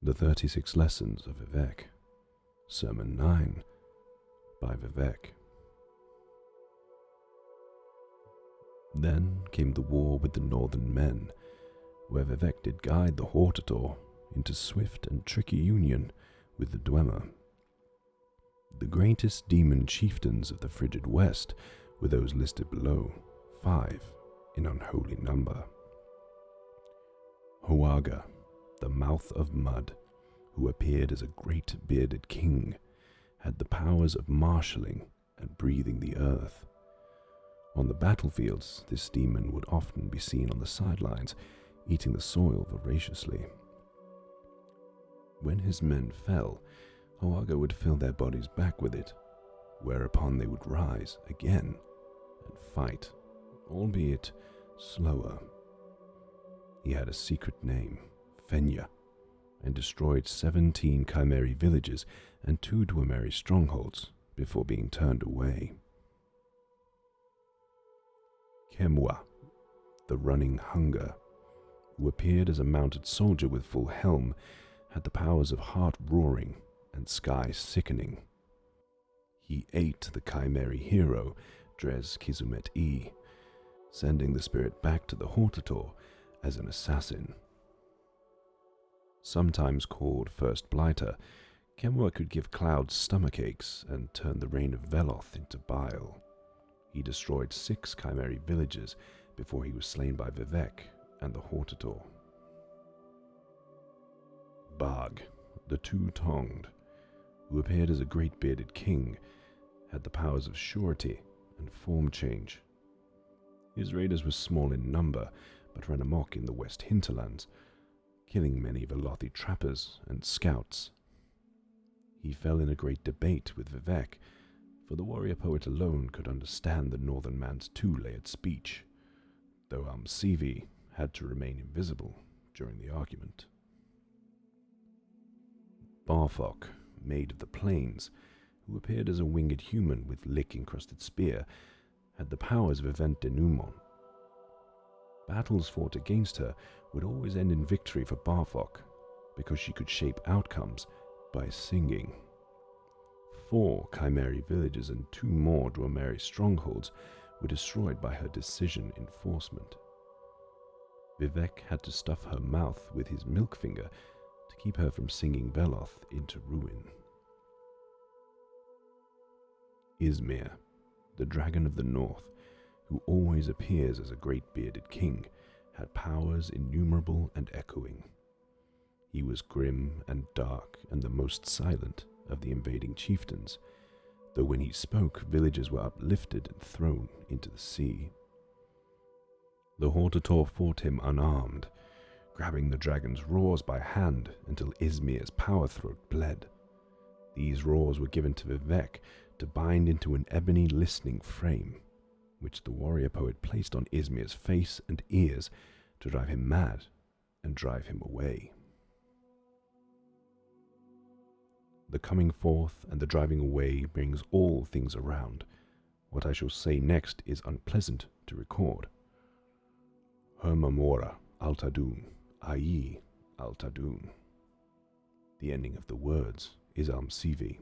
The 36 Lessons of Vivec, Sermon 9, by Vivec. Then came the war with the northern men, where Vivec did guide the Hortator into swift and tricky union with the Dwemer. The greatest demon chieftains of the frigid west were those listed below, 5 in unholy number. Hoaga, the mouth of mud, who appeared as a great bearded king, had the powers of marshalling and breathing the earth. On the battlefields, this demon would often be seen on the sidelines, eating the soil voraciously. When his men fell, Hoaga would fill their bodies back with it, whereupon they would rise again and fight, albeit slower. He had a secret name, Fenya, and destroyed 17 Chimeri villages and 2 Dwemeri strongholds before being turned away. Kemwa, the running hunger, who appeared as a mounted soldier with full helm, had the powers of heart roaring and sky sickening. He ate the Chimeri hero, Dres Kizumet-E, sending the spirit back to the Hortator as an assassin. Sometimes called First Blighter, Kemwa could give clouds stomach aches and turn the rain of Veloth into bile. He destroyed 6 Chimeri villages before he was slain by Vivec and the Hortator. Bag, the two-tongued, who appeared as a great bearded king, had the powers of surety and form change. His raiders were small in number, but ran amok in the west hinterlands, killing many Velothi trappers and scouts. He fell in a great debate with Vivec, for the warrior poet alone could understand the northern man's 2-layered speech, though Almsivi had to remain invisible during the argument. Barfok, Maid of the Plains, who appeared as a winged human with lick-encrusted spear, had the powers of Event Denouement. Battles fought against her would always end in victory for Barfok, because she could shape outcomes by singing. 4 Chimeri villages and 2 more Dwemeri strongholds were destroyed by her decision enforcement. Vivec had to stuff her mouth with his milk finger to keep her from singing Veloth into ruin. Izmir, the dragon of the north, who always appears as a great bearded king, had powers innumerable and echoing. He was grim and dark and the most silent of the invading chieftains, though when he spoke, villages were uplifted and thrown into the sea. The Hortator fought him unarmed, grabbing the dragon's roars by hand until Izmir's power throat bled. These roars were given to Vivec to bind into an ebony listening frame, which the warrior poet placed on Izmir's face and ears to drive him mad and drive him away. The coming forth and the driving away brings all things around. What I shall say next is unpleasant to record. Hermamora Altadun, Ai Altadun. The ending of the words is Almsivi.